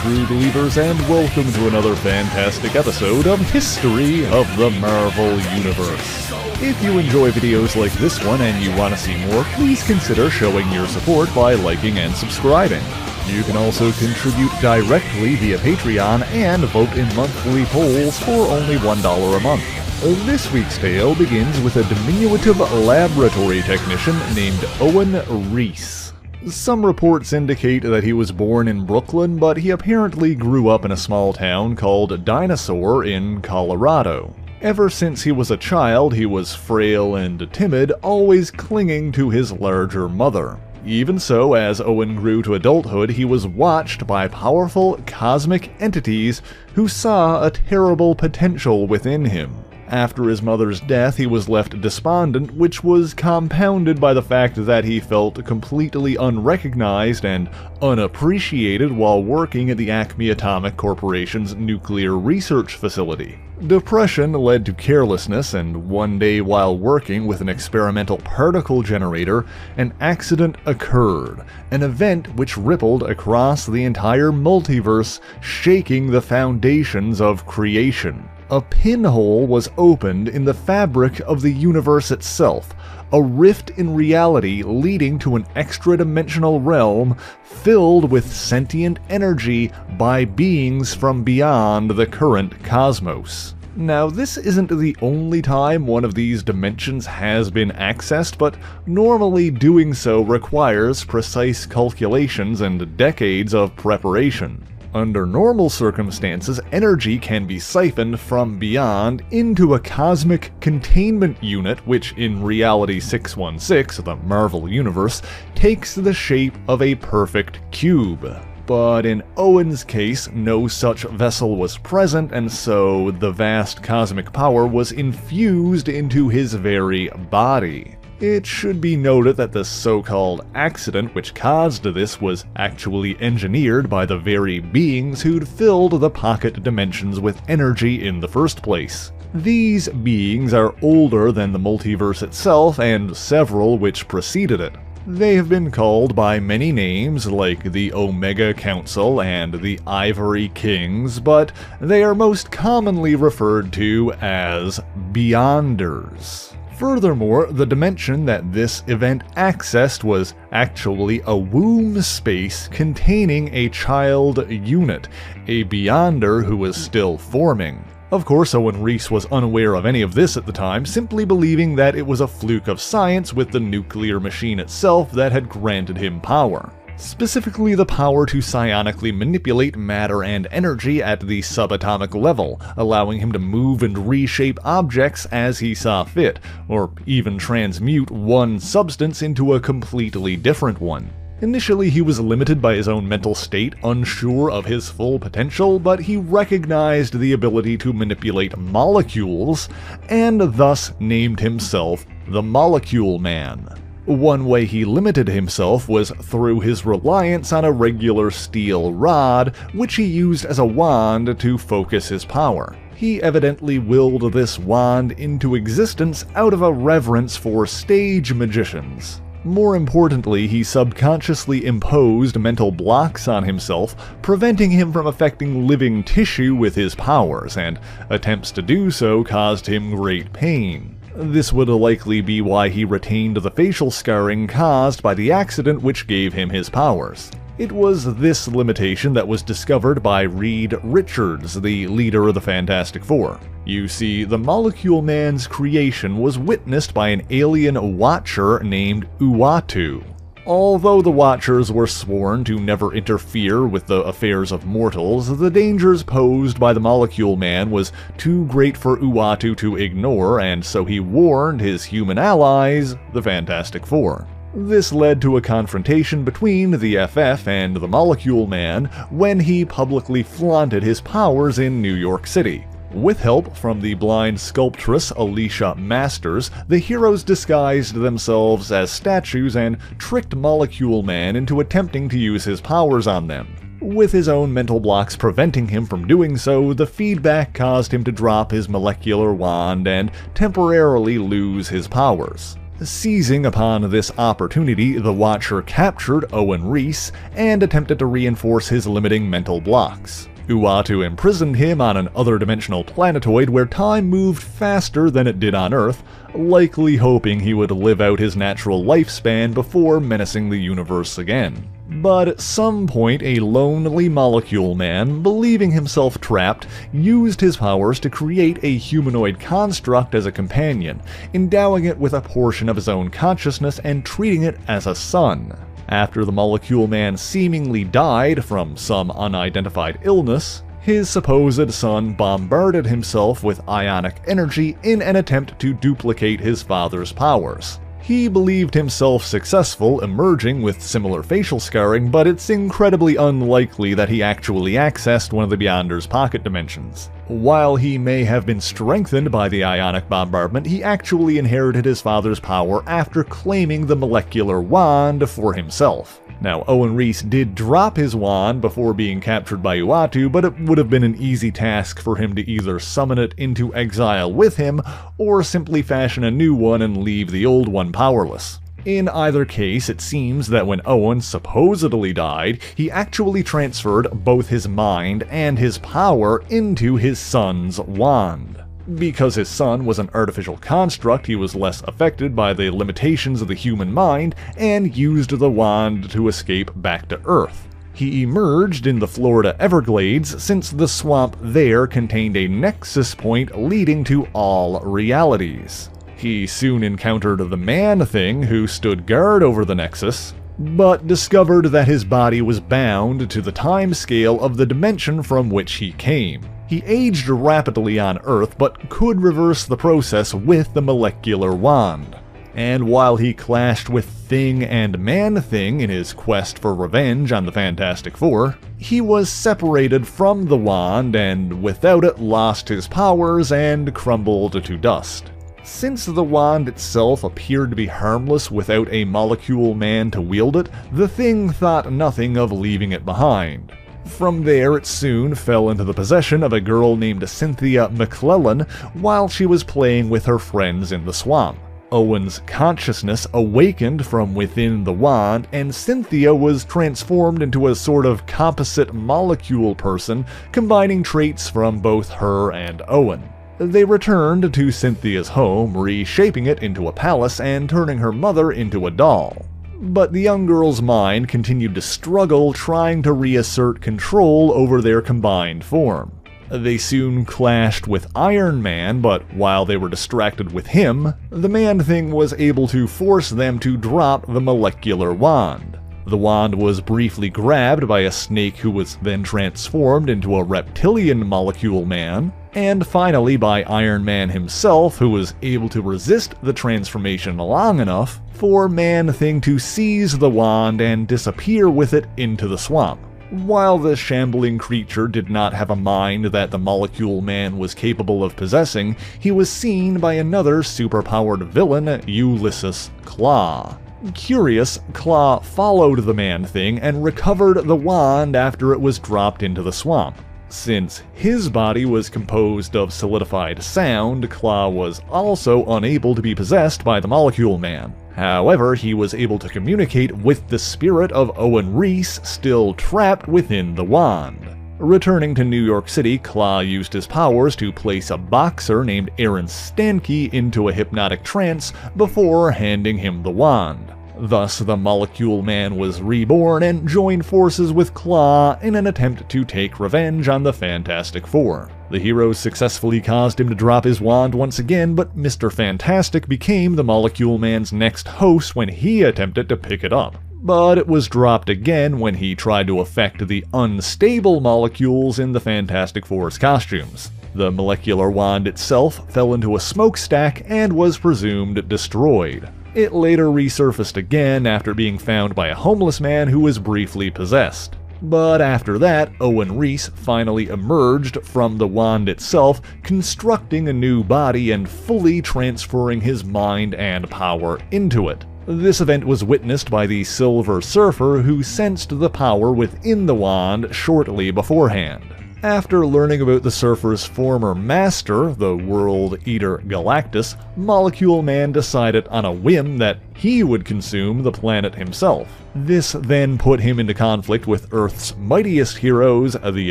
true believers, and welcome to another fantastic episode of History of the Marvel Universe. If you enjoy videos like this one and you want to see more, please consider showing your support by liking and subscribing. You can also contribute directly via Patreon and vote in monthly polls for only $1 a month. This week's tale begins with a diminutive laboratory technician named Owen Reese. Some reports indicate that he was born in Brooklyn, but he apparently grew up in a small town called Dinosaur in Colorado. Ever since he was a child, he was frail and timid, always clinging to his larger mother. Even so, as Owen grew to adulthood, he was watched by powerful cosmic entities who saw a terrible potential within him. After his mother's death, he was left despondent, which was compounded by the fact that he felt completely unrecognized and unappreciated while working at the Acme Atomic Corporation's nuclear research facility. Depression led to carelessness, and one day while working with an experimental particle generator, an accident occurred, an event which rippled across the entire multiverse, shaking the foundations of creation. A pinhole was opened in the fabric of the universe itself, a rift in reality leading to an extra-dimensional realm filled with sentient energy by beings from beyond the current cosmos. Now, this isn't the only time one of these dimensions has been accessed, but normally doing so requires precise calculations and decades of preparation. Under normal circumstances, energy can be siphoned from beyond into a cosmic containment unit, which in Reality 616, the Marvel Universe, takes the shape of a perfect cube. But in Owen's case, no such vessel was present, and so the vast cosmic power was infused into his very body. It should be noted that the so-called accident which caused this was actually engineered by the very beings who'd filled the pocket dimensions with energy in the first place. These beings are older than the multiverse itself and several which preceded it. They have been called by many names like the Omega Council and the Ivory Kings, but they are most commonly referred to as Beyonders. Furthermore, the dimension that this event accessed was actually a womb space containing a child unit, a Beyonder who was still forming. Of course, Owen Reese was unaware of any of this at the time, simply believing that it was a fluke of science with the nuclear machine itself that had granted him power. Specifically the power to psionically manipulate matter and energy at the subatomic level, allowing him to move and reshape objects as he saw fit, or even transmute one substance into a completely different one. Initially, he was limited by his own mental state, unsure of his full potential, but he recognized the ability to manipulate molecules, and thus named himself the Molecule Man. One way he limited himself was through his reliance on a regular steel rod, which he used as a wand to focus his power. He evidently willed this wand into existence out of a reverence for stage magicians. More importantly, he subconsciously imposed mental blocks on himself, preventing him from affecting living tissue with his powers, and attempts to do so caused him great pain. This would likely be why he retained the facial scarring caused by the accident which gave him his powers. It was this limitation that was discovered by Reed Richards, the leader of the Fantastic Four. You see, the Molecule Man's creation was witnessed by an alien watcher named Uatu. Although the Watchers were sworn to never interfere with the affairs of mortals, the dangers posed by the Molecule Man was too great for Uatu to ignore, and so he warned his human allies, the Fantastic Four. This led to a confrontation between the FF and the Molecule Man when he publicly flaunted his powers in New York City. With help from the blind sculptress Alicia Masters, the heroes disguised themselves as statues and tricked Molecule Man into attempting to use his powers on them. With his own mental blocks preventing him from doing so, the feedback caused him to drop his molecular wand and temporarily lose his powers. Seizing upon this opportunity, the Watcher captured Owen Reese and attempted to reinforce his limiting mental blocks. Uatu imprisoned him on an other-dimensional planetoid where time moved faster than it did on Earth, likely hoping he would live out his natural lifespan before menacing the universe again. But at some point, a lonely molecule man, believing himself trapped, used his powers to create a humanoid construct as a companion, endowing it with a portion of his own consciousness and treating it as a son. After the molecule man seemingly died from some unidentified illness, his supposed son bombarded himself with ionic energy in an attempt to duplicate his father's powers. He believed himself successful, emerging with similar facial scarring, but it's incredibly unlikely that he actually accessed one of the Beyonder's pocket dimensions. While he may have been strengthened by the ionic bombardment, he actually inherited his father's power after claiming the molecular wand for himself. Now, Owen Reese did drop his wand before being captured by Uatu, but it would have been an easy task for him to either summon it into exile with him, or simply fashion a new one and leave the old one powerless. In either case, it seems that when Owen supposedly died, he actually transferred both his mind and his power into his son's wand. Because his son was an artificial construct, he was less affected by the limitations of the human mind and used the wand to escape back to Earth. He emerged in the Florida Everglades since the swamp there contained a nexus point leading to all realities. He soon encountered the Man-Thing who stood guard over the nexus, but discovered that his body was bound to the time scale of the dimension from which he came. He aged rapidly on Earth, but could reverse the process with the molecular wand. And while he clashed with Thing and Man-Thing in his quest for revenge on the Fantastic Four, he was separated from the wand and without it lost his powers and crumbled to dust. Since the wand itself appeared to be harmless without a molecule man to wield it, the Thing thought nothing of leaving it behind. From there, it soon fell into the possession of a girl named Cynthia McClellan while she was playing with her friends in the swamp. Owen's consciousness awakened from within the wand, and Cynthia was transformed into a sort of composite molecule person, combining traits from both her and Owen. They returned to Cynthia's home, reshaping it into a palace and turning her mother into a doll. But the young girl's mind continued to struggle trying to reassert control over their combined form. They soon clashed with Iron Man, but while they were distracted with him, the Man-Thing was able to force them to drop the molecular wand. The wand was briefly grabbed by a snake who was then transformed into a reptilian molecule man, and finally by Iron Man himself, who was able to resist the transformation long enough for Man-Thing to seize the wand and disappear with it into the swamp. While the shambling creature did not have a mind that the molecule man was capable of possessing, he was seen by another superpowered villain, Ulysses Claw. Curious, Claw followed the Man-Thing and recovered the wand after it was dropped into the swamp. Since his body was composed of solidified sound, Claw was also unable to be possessed by the Molecule Man. However, he was able to communicate with the spirit of Owen Reese, still trapped within the wand. Returning to New York City, Claw used his powers to place a boxer named Aaron Stankey into a hypnotic trance before handing him the wand. Thus, the Molecule Man was reborn and joined forces with Claw in an attempt to take revenge on the Fantastic Four. The heroes successfully caused him to drop his wand once again, but Mr. Fantastic became the Molecule Man's next host when he attempted to pick it up. But it was dropped again when he tried to affect the unstable molecules in the Fantastic Four's costumes. The molecular wand itself fell into a smokestack and was presumed destroyed. It later resurfaced again after being found by a homeless man who was briefly possessed. But after that, Owen Reese finally emerged from the wand itself, constructing a new body and fully transferring his mind and power into it. This event was witnessed by the Silver Surfer, who sensed the power within the wand shortly beforehand. After learning about the Surfer's former master, the World Eater Galactus, Molecule Man decided on a whim that he would consume the planet himself. This then put him into conflict with Earth's mightiest heroes, the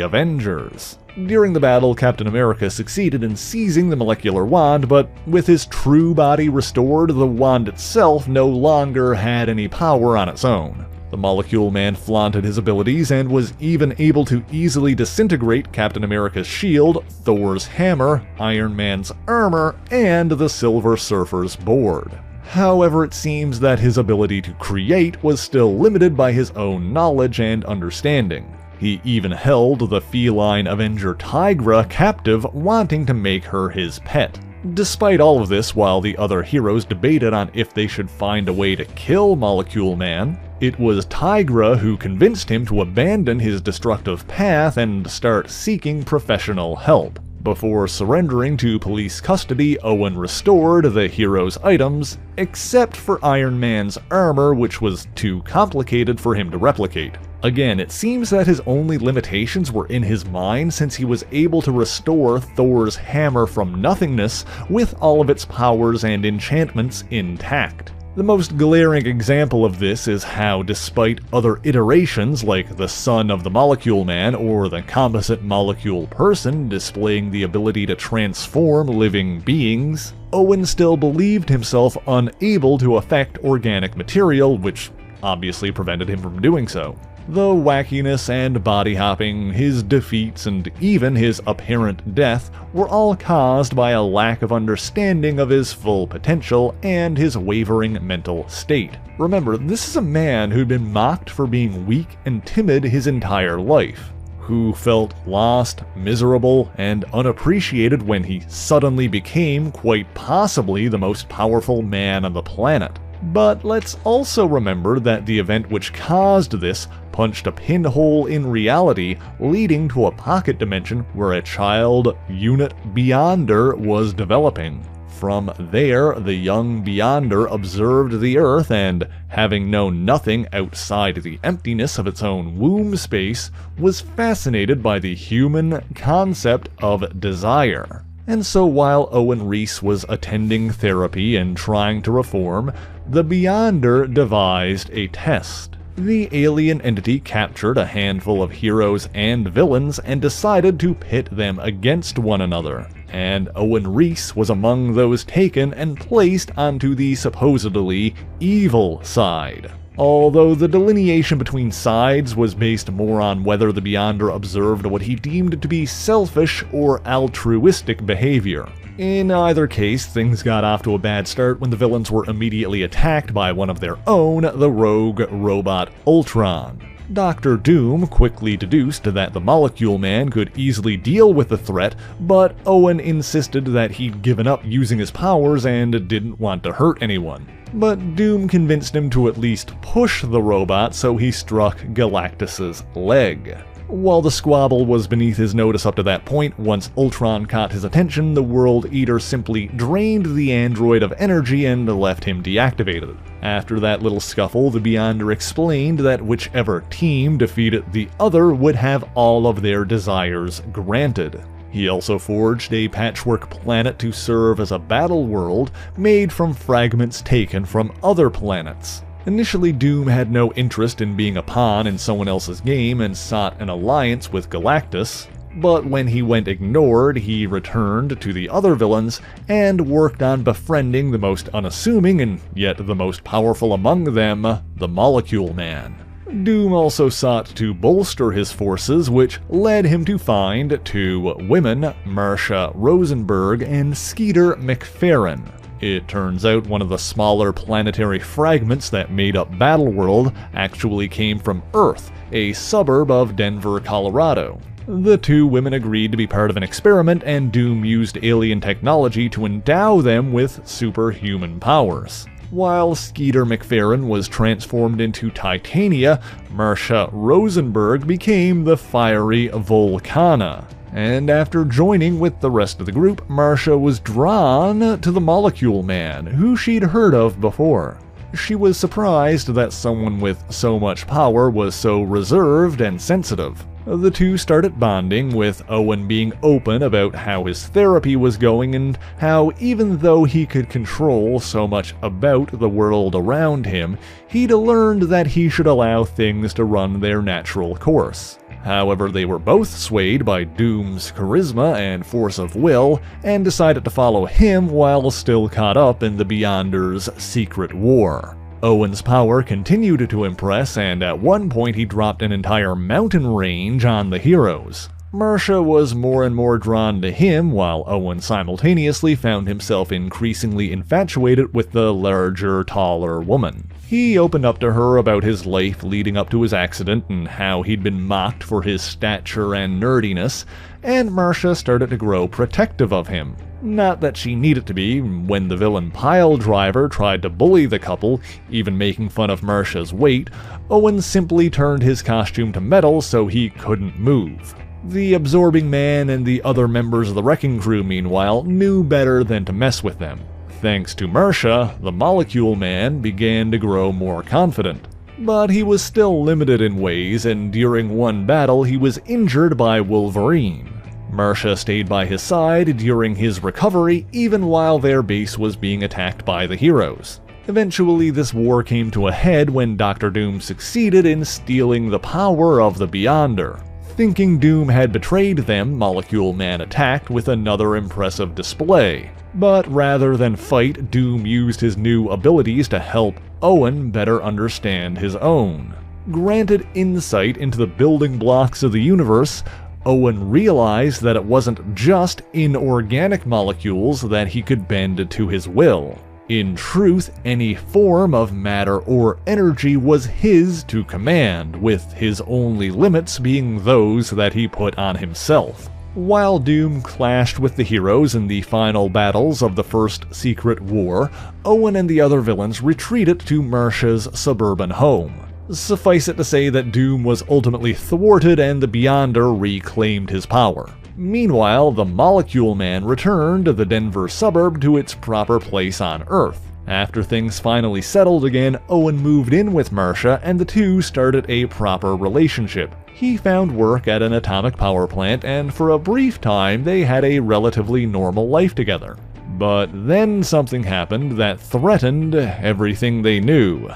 Avengers. During the battle, Captain America succeeded in seizing the molecular wand, but with his true body restored, the wand itself no longer had any power on its own. The Molecule Man flaunted his abilities and was even able to easily disintegrate Captain America's shield, Thor's hammer, Iron Man's armor, and the Silver Surfer's board. However, it seems that his ability to create was still limited by his own knowledge and understanding. He even held the feline Avenger Tigra captive, wanting to make her his pet. Despite all of this, while the other heroes debated on if they should find a way to kill Molecule Man, it was Tigra who convinced him to abandon his destructive path and start seeking professional help. Before surrendering to police custody, Owen restored the hero's items, except for Iron Man's armor, which was too complicated for him to replicate. Again, it seems that his only limitations were in his mind, since he was able to restore Thor's hammer from nothingness with all of its powers and enchantments intact. The most glaring example of this is how, despite other iterations like the Son of the Molecule Man or the Composite Molecule Person displaying the ability to transform living beings, Owen still believed himself unable to affect organic material, which obviously prevented him from doing so. The wackiness and body hopping, his defeats, and even his apparent death were all caused by a lack of understanding of his full potential and his wavering mental state. Remember, this is a man who'd been mocked for being weak and timid his entire life, who felt lost, miserable, and unappreciated when he suddenly became quite possibly the most powerful man on the planet. But let's also remember that the event which caused this punched a pinhole in reality, leading to a pocket dimension where a child unit Beyonder was developing. From there, the young Beyonder observed the Earth and, having known nothing outside the emptiness of its own womb space, was fascinated by the human concept of desire. And so while Owen Reese was attending therapy and trying to reform, the Beyonder devised a test. The alien entity captured a handful of heroes and villains and decided to pit them against one another, and Owen Reese was among those taken and placed onto the supposedly evil side. Although the delineation between sides was based more on whether the Beyonder observed what he deemed to be selfish or altruistic behavior. In either case, things got off to a bad start when the villains were immediately attacked by one of their own, the rogue robot Ultron. Dr. Doom quickly deduced that the Molecule Man could easily deal with the threat, but Owen insisted that he'd given up using his powers and didn't want to hurt anyone. But Doom convinced him to at least push the robot, so he struck Galactus's leg. While the squabble was beneath his notice up to that point, once Ultron caught his attention, the World Eater simply drained the android of energy and left him deactivated. After that little scuffle, the Beyonder explained that whichever team defeated the other would have all of their desires granted. He also forged a patchwork planet to serve as a battle world made from fragments taken from other planets. Initially, Doom had no interest in being a pawn in someone else's game and sought an alliance with Galactus, but when he went ignored, he returned to the other villains and worked on befriending the most unassuming and yet the most powerful among them, the Molecule Man. Doom also sought to bolster his forces, which led him to find two women, Marcia Rosenberg and Skeeter McFerrin. It turns out one of the smaller planetary fragments that made up Battleworld actually came from Earth, a suburb of Denver, Colorado. The two women agreed to be part of an experiment, and Doom used alien technology to endow them with superhuman powers. While Skeeter McFerrin was transformed into Titania, Marcia Rosenberg became the fiery Volcana. And after joining with the rest of the group, Marcia was drawn to the Molecule Man, who she'd heard of before. She was surprised that someone with so much power was so reserved and sensitive. The two started bonding, with Owen being open about how his therapy was going and how even though he could control so much about the world around him, he'd learned that he should allow things to run their natural course. However, they were both swayed by Doom's charisma and force of will, and decided to follow him while still caught up in the Beyonders' secret war. Owen's power continued to impress, and at one point he dropped an entire mountain range on the heroes. Marcia was more and more drawn to him, while Owen simultaneously found himself increasingly infatuated with the larger, taller woman. He opened up to her about his life leading up to his accident and how he'd been mocked for his stature and nerdiness, and Marcia started to grow protective of him. Not that she needed to be. When the villain Piledriver tried to bully the couple, even making fun of Marcia's weight, Owen simply turned his costume to metal so he couldn't move. The Absorbing Man and the other members of the Wrecking Crew, meanwhile, knew better than to mess with them. Thanks to Marcia, the Molecule Man began to grow more confident. But he was still limited in ways, and during one battle he was injured by Wolverine. Marcia stayed by his side during his recovery, even while their base was being attacked by the heroes. Eventually, this war came to a head when Dr. Doom succeeded in stealing the power of the Beyonder. Thinking Doom had betrayed them, Molecule Man attacked with another impressive display. But rather than fight, Doom used his new abilities to help Owen better understand his own. Granted insight into the building blocks of the universe, Owen realized that it wasn't just inorganic molecules that he could bend to his will. In truth, any form of matter or energy was his to command, with his only limits being those that he put on himself. While Doom clashed with the heroes in the final battles of the First Secret War, Owen and the other villains retreated to Marcia's suburban home. Suffice it to say that Doom was ultimately thwarted and the Beyonder reclaimed his power. Meanwhile, the Molecule Man returned the Denver suburb to its proper place on Earth. After things finally settled again, Owen moved in with Marcia and the two started a proper relationship. He found work at an atomic power plant, and for a brief time they had a relatively normal life together. But then something happened that threatened everything they knew.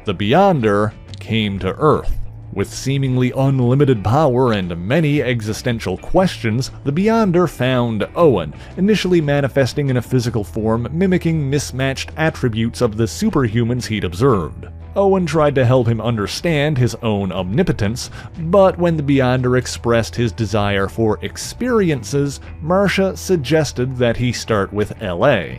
The Beyonder came to Earth. With seemingly unlimited power and many existential questions, the Beyonder found Owen, initially manifesting in a physical form mimicking mismatched attributes of the superhumans he'd observed. Owen tried to help him understand his own omnipotence, but when the Beyonder expressed his desire for experiences, Marcia suggested that he start with LA.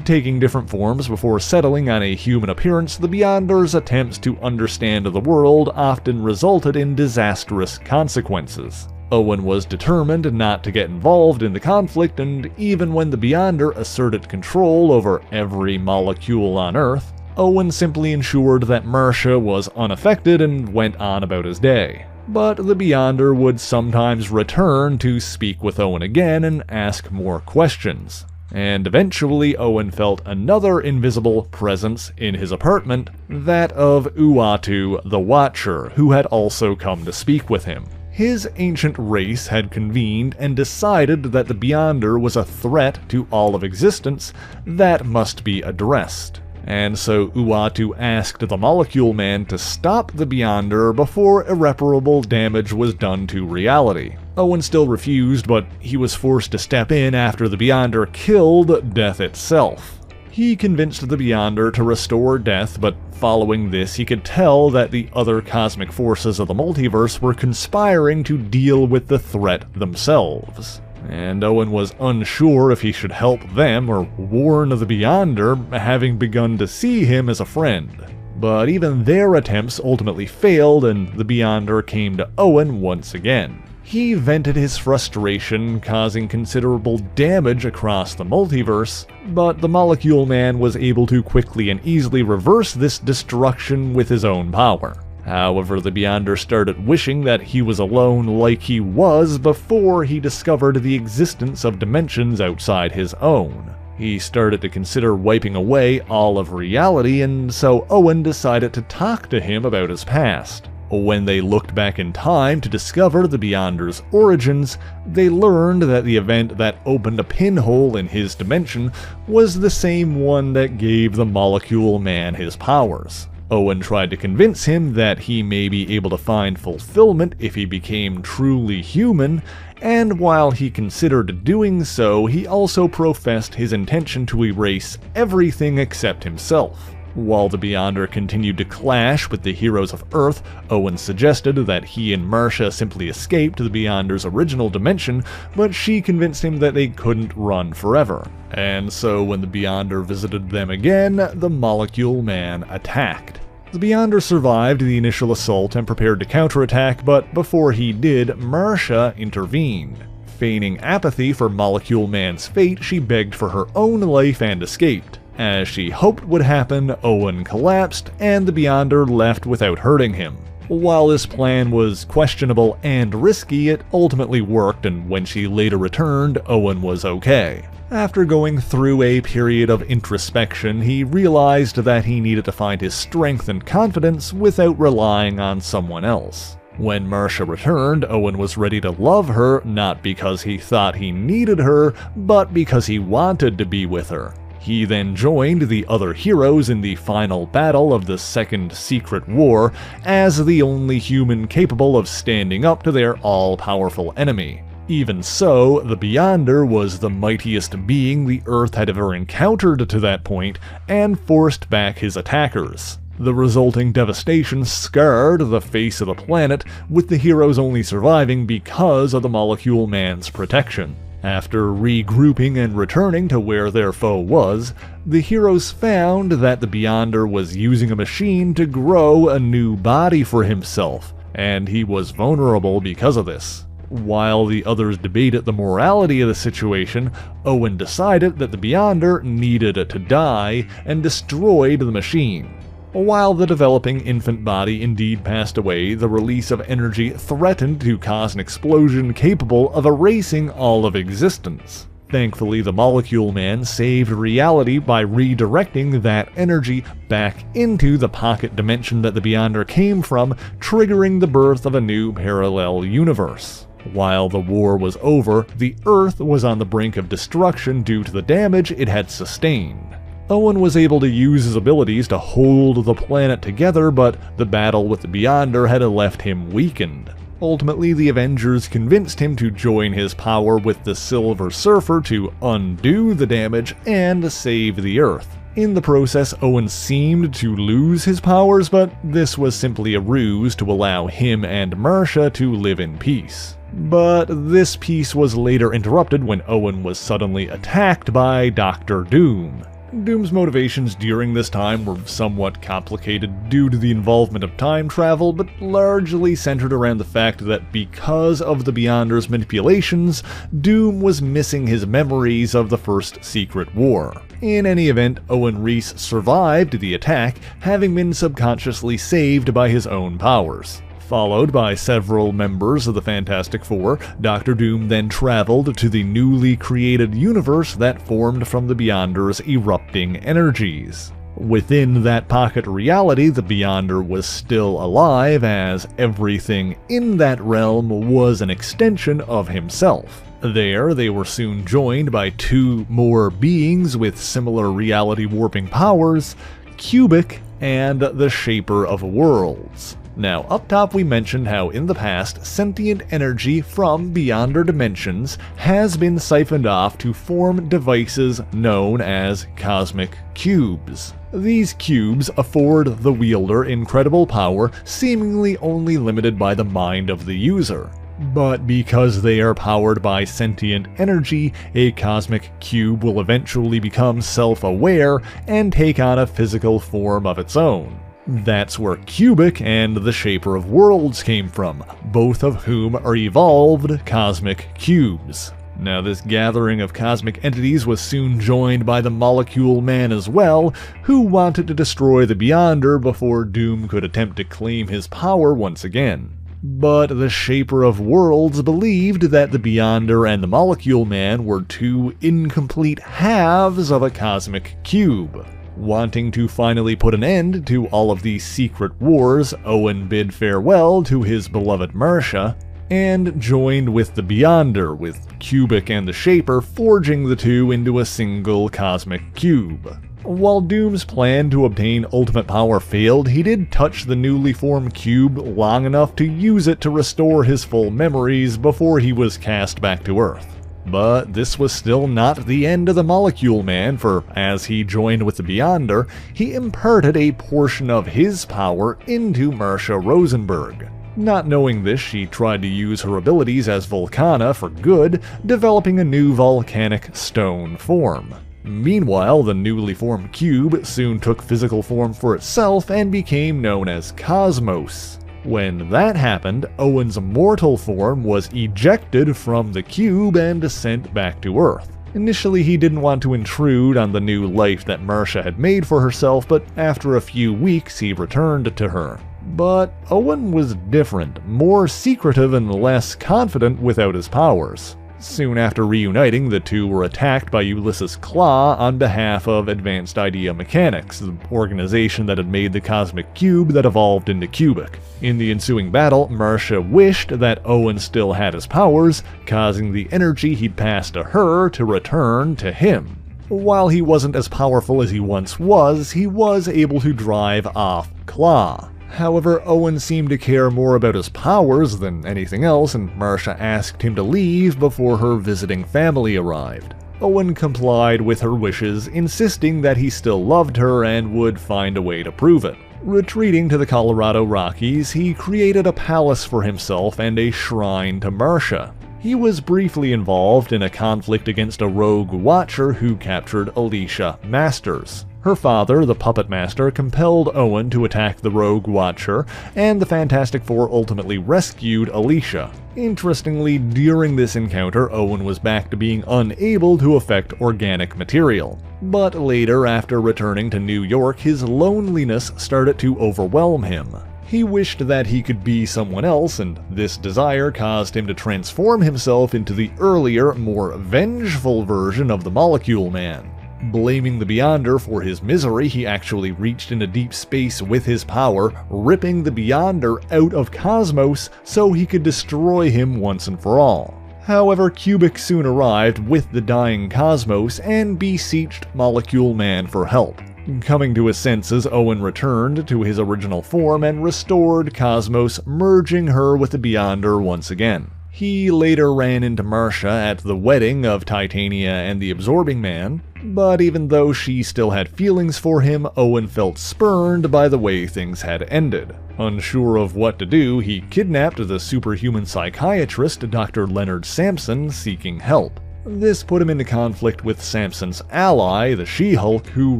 Taking different forms before settling on a human appearance, the Beyonder's attempts to understand the world often resulted in disastrous consequences. Owen was determined not to get involved in the conflict, and even when the Beyonder asserted control over every molecule on Earth, Owen simply ensured that Marcia was unaffected and went on about his day. But the Beyonder would sometimes return to speak with Owen again and ask more questions. And eventually Owen felt another invisible presence in his apartment, that of Uatu the Watcher, who had also come to speak with him. His ancient race had convened and decided that the Beyonder was a threat to all of existence that must be addressed. And so Uatu asked the Molecule Man to stop the Beyonder before irreparable damage was done to reality. Owen still refused, but he was forced to step in after the Beyonder killed Death itself. He convinced the Beyonder to restore Death, but following this he could tell that the other cosmic forces of the multiverse were conspiring to deal with the threat themselves. And Owen was unsure if he should help them or warn the Beyonder, having begun to see him as a friend. But even their attempts ultimately failed, and the Beyonder came to Owen once again. He vented his frustration, causing considerable damage across the multiverse, but the Molecule Man was able to quickly and easily reverse this destruction with his own power. However, the Beyonder started wishing that he was alone like he was before he discovered the existence of dimensions outside his own. He started to consider wiping away all of reality, and so Owen decided to talk to him about his past. When they looked back in time to discover the Beyonder's origins, they learned that the event that opened a pinhole in his dimension was the same one that gave the Molecule Man his powers. Owen tried to convince him that he may be able to find fulfillment if he became truly human, and while he considered doing so, he also professed his intention to erase everything except himself. While the Beyonder continued to clash with the heroes of Earth, Owen suggested that he and Marcia simply escaped the Beyonder's original dimension, but she convinced him that they couldn't run forever. And so when the Beyonder visited them again, the Molecule Man attacked. The Beyonder survived the initial assault and prepared to counterattack, but before he did, Marcia intervened. Feigning apathy for Molecule Man's fate, she begged for her own life and escaped. As she hoped would happen, Owen collapsed, and the Beyonder left without hurting him. While this plan was questionable and risky, it ultimately worked, and when she later returned, Owen was okay. After going through a period of introspection, he realized that he needed to find his strength and confidence without relying on someone else. When Marcia returned, Owen was ready to love her, not because he thought he needed her, but because he wanted to be with her. He then joined the other heroes in the final battle of the Second Secret War as the only human capable of standing up to their all-powerful enemy. Even so, the Beyonder was the mightiest being the Earth had ever encountered to that point, and forced back his attackers. The resulting devastation scarred the face of the planet, with the heroes only surviving because of the Molecule Man's protection. After regrouping and returning to where their foe was, the heroes found that the Beyonder was using a machine to grow a new body for himself, and he was vulnerable because of this. While the others debated the morality of the situation, Owen decided that the Beyonder needed to die and destroyed the machine. While the developing infant body indeed passed away, the release of energy threatened to cause an explosion capable of erasing all of existence. Thankfully, the Molecule Man saved reality by redirecting that energy back into the pocket dimension that the Beyonder came from, triggering the birth of a new parallel universe. While the war was over, the Earth was on the brink of destruction due to the damage it had sustained. Owen was able to use his abilities to hold the planet together, but the battle with the Beyonder had left him weakened. Ultimately, the Avengers convinced him to join his power with the Silver Surfer to undo the damage and save the Earth. In the process, Owen seemed to lose his powers, but this was simply a ruse to allow him and Marcia to live in peace. But this peace was later interrupted when Owen was suddenly attacked by Dr. Doom. Doom's motivations during this time were somewhat complicated due to the involvement of time travel, but largely centered around the fact that because of the Beyonder's manipulations, Doom was missing his memories of the First Secret War. In any event, Owen Reese survived the attack, having been subconsciously saved by his own powers. Followed by several members of the Fantastic Four, Dr. Doom then traveled to the newly created universe that formed from the Beyonder's erupting energies. Within that pocket reality, the Beyonder was still alive, as everything in that realm was an extension of himself. There, they were soon joined by two more beings with similar reality warping powers, Cubic and the Shaper of Worlds. Now, up top we mentioned how in the past, sentient energy from Beyonder dimensions has been siphoned off to form devices known as cosmic cubes. These cubes afford the wielder incredible power, seemingly only limited by the mind of the user. But because they are powered by sentient energy, a cosmic cube will eventually become self-aware and take on a physical form of its own. That's where Cubic and the Shaper of Worlds came from, both of whom are evolved cosmic cubes. Now, this gathering of cosmic entities was soon joined by the Molecule Man as well, who wanted to destroy the Beyonder before Doom could attempt to claim his power once again. But the Shaper of Worlds believed that the Beyonder and the Molecule Man were two incomplete halves of a cosmic cube. Wanting to finally put an end to all of these secret wars, Owen bid farewell to his beloved Marcia and joined with the Beyonder, with Cubic and the Shaper forging the two into a single cosmic cube. While Doom's plan to obtain ultimate power failed, he did touch the newly formed cube long enough to use it to restore his full memories before he was cast back to Earth. But this was still not the end of the Molecule Man, for as he joined with the Beyonder, he imparted a portion of his power into Marcia Rosenberg. Not knowing this, she tried to use her abilities as Volcana for good, developing a new volcanic stone form. Meanwhile, the newly formed cube soon took physical form for itself and became known as Cosmos. When that happened, Owen's mortal form was ejected from the cube and sent back to Earth. Initially, he didn't want to intrude on the new life that Marcia had made for herself, but after a few weeks he returned to her. But Owen was different, more secretive and less confident without his powers. Soon after reuniting, the two were attacked by Ulysses Klaw on behalf of Advanced Idea Mechanics, the organization that had made the cosmic cube that evolved into Cubic. In the ensuing battle, Marcia wished that Owen still had his powers, causing the energy he'd passed to her to return to him. While he wasn't as powerful as he once was, he was able to drive off Klaw. However, Owen seemed to care more about his powers than anything else, and Marcia asked him to leave before her visiting family arrived. Owen complied with her wishes, insisting that he still loved her and would find a way to prove it. Retreating to the Colorado Rockies, he created a palace for himself and a shrine to Marcia. He was briefly involved in a conflict against a rogue watcher who captured Alicia Masters. Her father, the Puppet Master, compelled Owen to attack the rogue watcher, and the Fantastic Four ultimately rescued Alicia. Interestingly, during this encounter, Owen was back to being unable to affect organic material. But later, after returning to New York, his loneliness started to overwhelm him. He wished that he could be someone else, and this desire caused him to transform himself into the earlier, more vengeful version of the Molecule Man. Blaming the Beyonder for his misery, he actually reached into deep space with his power, ripping the Beyonder out of Cosmos so he could destroy him once and for all. However, Cubic soon arrived with the dying Cosmos and beseeched Molecule Man for help. Coming to his senses, Owen returned to his original form and restored Cosmos, merging her with the Beyonder once again. He later ran into Marcia at the wedding of Titania and the Absorbing Man, but even though she still had feelings for him, Owen felt spurned by the way things had ended. Unsure of what to do, he kidnapped the superhuman psychiatrist Dr. Leonard Samson, seeking help. This put him into conflict with Samson's ally, the She-Hulk, who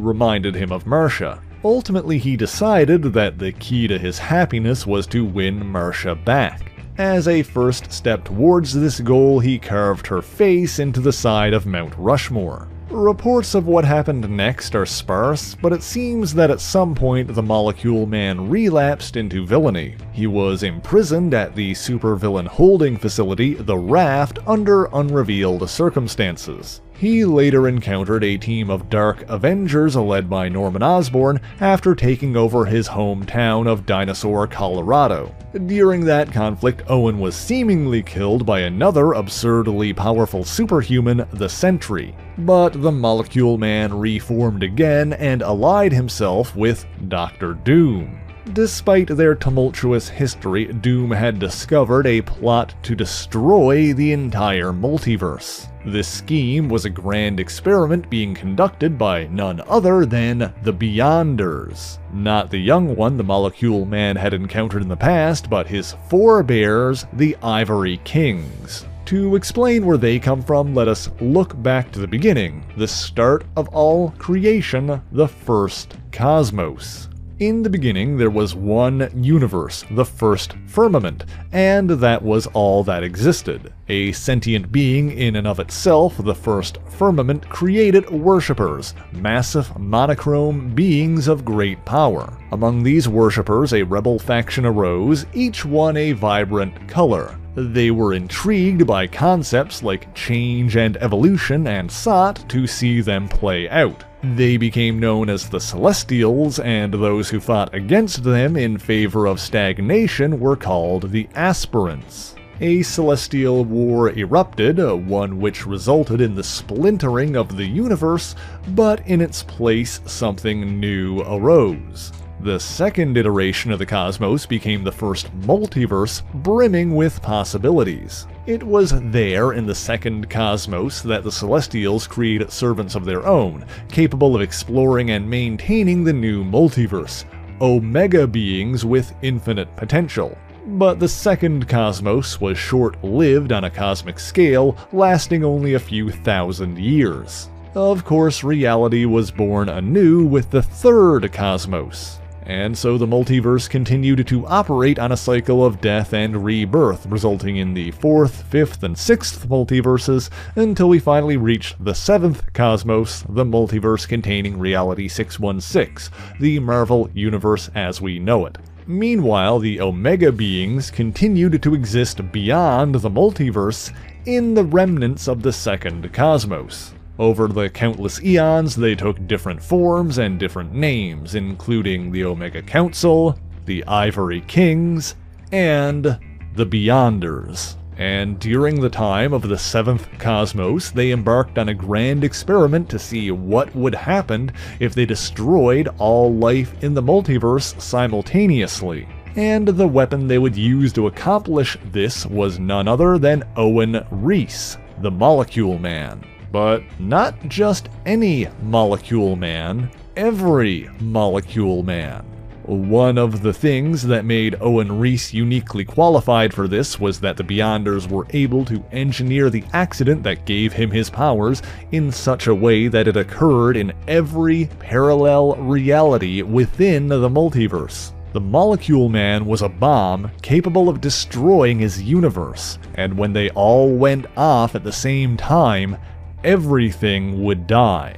reminded him of Marcia. Ultimately, he decided that the key to his happiness was to win Marcia back. As a first step towards this goal, he carved her face into the side of Mount Rushmore. Reports of what happened next are sparse, but it seems that at some point the Molecule Man relapsed into villainy. He was imprisoned at the supervillain holding facility, the Raft, under unrevealed circumstances. He later encountered a team of Dark Avengers led by Norman Osborn after taking over his hometown of Dinosaur, Colorado. During that conflict, Owen was seemingly killed by another absurdly powerful superhuman, the Sentry. But the Molecule Man reformed again and allied himself with Dr. Doom. Despite their tumultuous history, Doom had discovered a plot to destroy the entire multiverse. This scheme was a grand experiment being conducted by none other than the Beyonders. Not the young one the Molecule Man had encountered in the past, but his forebears, the Ivory Kings. To explain where they come from, let us look back to the beginning, the start of all creation, the first cosmos. In the beginning, there was one universe, the first firmament, and that was all that existed. A sentient being in and of itself, the first firmament created worshippers, massive monochrome beings of great power. Among these worshippers, a rebel faction arose, each one a vibrant color. They were intrigued by concepts like change and evolution and sought to see them play out. They became known as the Celestials, and those who fought against them in favor of stagnation were called the Aspirants. A celestial war erupted, one which resulted in the splintering of the universe, but in its place something new arose. The second iteration of the cosmos became the first multiverse, brimming with possibilities. It was there in the second cosmos that the Celestials created servants of their own, capable of exploring and maintaining the new multiverse, Omega beings with infinite potential. But the second cosmos was short-lived on a cosmic scale, lasting only a few thousand years. Of course, reality was born anew with the third cosmos. And so the multiverse continued to operate on a cycle of death and rebirth, resulting in the fourth, fifth, and sixth multiverses, until we finally reached the seventh cosmos, the multiverse containing Reality 616, the Marvel Universe as we know it. Meanwhile, the Omega beings continued to exist beyond the multiverse in the remnants of the second cosmos. Over the countless eons, they took different forms and different names, including the Omega Council, the Ivory Kings, and the Beyonders. And during the time of the seventh cosmos, they embarked on a grand experiment to see what would happen if they destroyed all life in the multiverse simultaneously. And the weapon they would use to accomplish this was none other than Owen Reese, the Molecule Man. But not just any Molecule Man, every Molecule Man. One of the things that made Owen Reese uniquely qualified for this was that the Beyonders were able to engineer the accident that gave him his powers in such a way that it occurred in every parallel reality within the multiverse. The Molecule Man was a bomb capable of destroying his universe, and when they all went off at the same time, everything would die.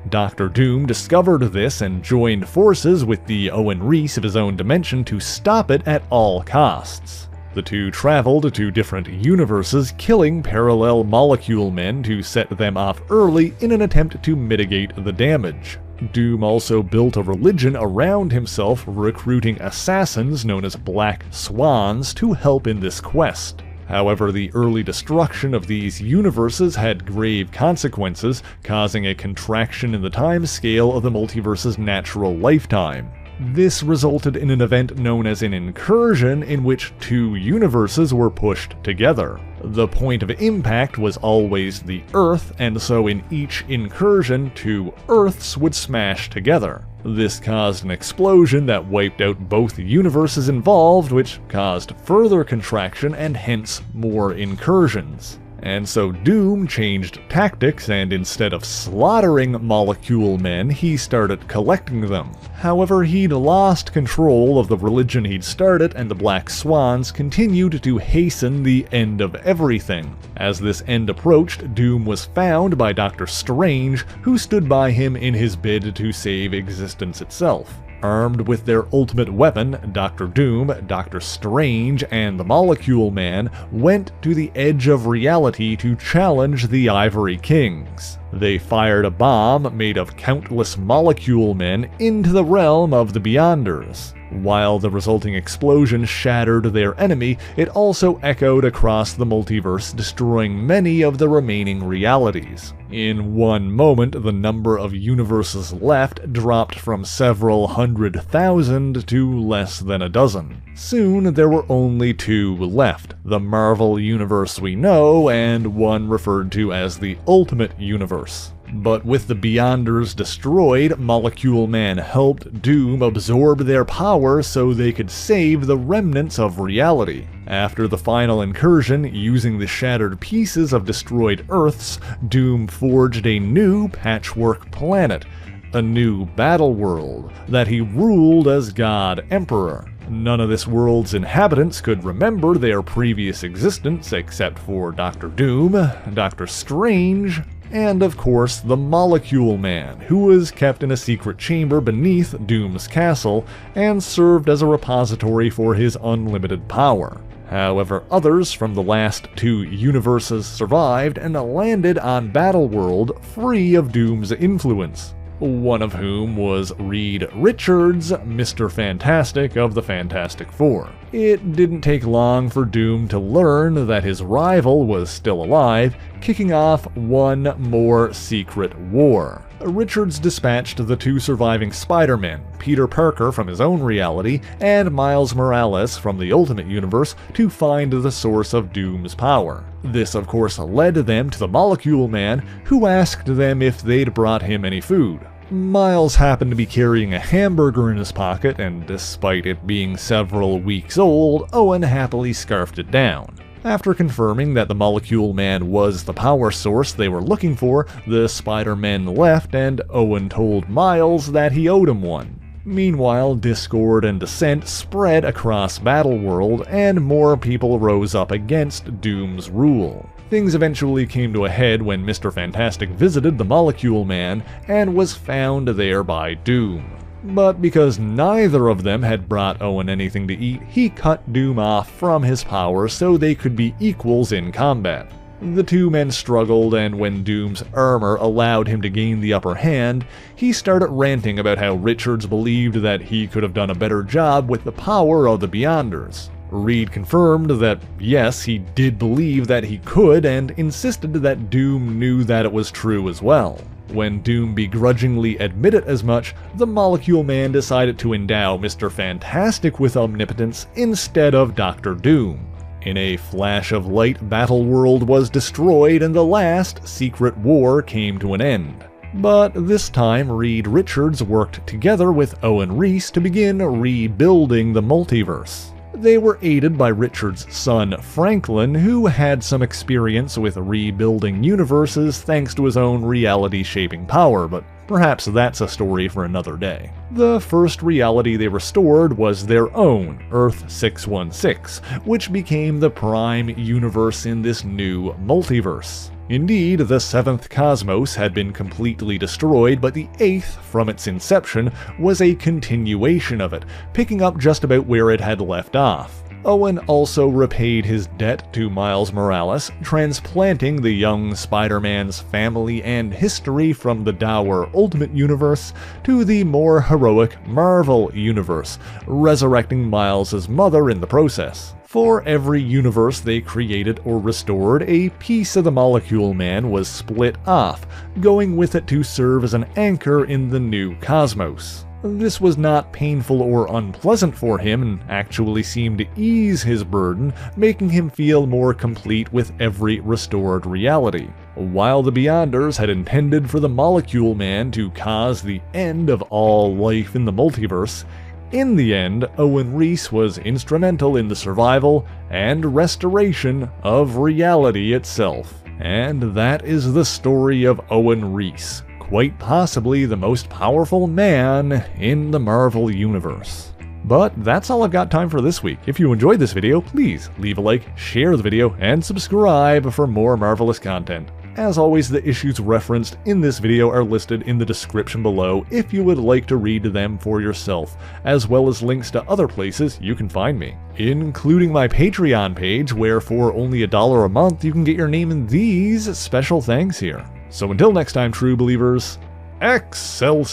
Dr. Doom discovered this and joined forces with the Owen Reese of his own dimension to stop it at all costs. The two traveled to different universes, killing parallel Molecule Men to set them off early in an attempt to mitigate the damage. Doom also built a religion around himself, recruiting assassins known as Black Swans to help in this quest. However, the early destruction of these universes had grave consequences, causing a contraction in the time scale of the multiverse's natural lifetime. This resulted in an event known as an incursion, in which two universes were pushed together. The point of impact was always the Earth, and so in each incursion, two Earths would smash together. This caused an explosion that wiped out both universes involved, which caused further contraction and hence more incursions. And so Doom changed tactics, and instead of slaughtering Molecule Men, he started collecting them. However, he'd lost control of the religion he'd started, and the Black Swans continued to hasten the end of everything. As this end approached, Doom was found by Dr. Strange, who stood by him in his bid to save existence itself. Armed with their ultimate weapon, Dr. Doom, Dr. Strange, and the Molecule Man went to the edge of reality to challenge the Ivory Kings. They fired a bomb made of countless Molecule Men into the realm of the Beyonders. While the resulting explosion shattered their enemy, it also echoed across the multiverse, destroying many of the remaining realities. In one moment, the number of universes left dropped from several 100,000 to less than a dozen. Soon, there were only two left, the Marvel Universe we know, and one referred to as the Ultimate Universe. But with the Beyonders destroyed, Molecule Man helped Doom absorb their power so they could save the remnants of reality. After the final incursion, using the shattered pieces of destroyed Earths, Doom forged a new patchwork planet, a new battle world, that he ruled as God Emperor. None of this world's inhabitants could remember their previous existence except for Dr. Doom, Dr. Strange, and of course the Molecule Man, who was kept in a secret chamber beneath Doom's castle and served as a repository for his unlimited power. However, others from the last two universes survived and landed on Battleworld free of Doom's influence. one of whom was Reed Richards, Mr. Fantastic of the Fantastic Four. It didn't take long for Doom to learn that his rival was still alive, kicking off one more secret war. Richards dispatched the two surviving Spider-Men, Peter Parker from his own reality and Miles Morales from the Ultimate Universe, to find the source of Doom's power. This, of course, led them to the Molecule Man, who asked them if they'd brought him any food. Miles happened to be carrying a hamburger in his pocket, and despite it being several weeks old, Owen happily scarfed it down. After confirming that the Molecule Man was the power source they were looking for, the Spider-Men left and Owen told Miles that he owed him one. Meanwhile, discord and dissent spread across Battleworld, and more people rose up against Doom's rule. Things eventually came to a head when Mr. Fantastic visited the Molecule Man and was found there by Doom. But because neither of them had brought Owen anything to eat, he cut Doom off from his power so they could be equals in combat. The two men struggled, and when Doom's armor allowed him to gain the upper hand, he started ranting about how Richards believed that he could have done a better job with the power of the Beyonders. Reed confirmed that yes, he did believe that he could, and insisted that Doom knew that it was true as well. When Doom begrudgingly admitted as much, the Molecule Man decided to endow Mr. Fantastic with omnipotence instead of Dr. Doom. In a flash of light, Battleworld was destroyed and the last secret war came to an end. But this time, Reed Richards worked together with Owen Reese to begin rebuilding the multiverse. They were aided by Richards' son Franklin, who had some experience with rebuilding universes thanks to his own reality-shaping power, but perhaps that's a story for another day. The first reality they restored was their own, Earth 616, which became the prime universe in this new multiverse. Indeed, the seventh cosmos had been completely destroyed, but the eighth, from its inception, was a continuation of it, picking up just about where it had left off. Owen also repaid his debt to Miles Morales, transplanting the young Spider-Man's family and history from the dour Ultimate Universe to the more heroic Marvel Universe, resurrecting Miles' mother in the process. For every universe they created or restored, a piece of the Molecule Man was split off, going with it to serve as an anchor in the new cosmos. This was not painful or unpleasant for him, and actually seemed to ease his burden, making him feel more complete with every restored reality. While the Beyonders had intended for the Molecule Man to cause the end of all life in the multiverse, in the end, Owen Reese was instrumental in the survival and restoration of reality itself. And that is the story of Owen Reese, quite possibly the most powerful man in the Marvel Universe. But that's all I've got time for this week. If you enjoyed this video, please leave a like, share the video, and subscribe for more marvelous content. As always, the issues referenced in this video are listed in the description below if you would like to read them for yourself, as well as links to other places you can find me, including my Patreon page, where for only $1 a month you can get your name in these special thanks here. So until next time, true believers, Excelsior!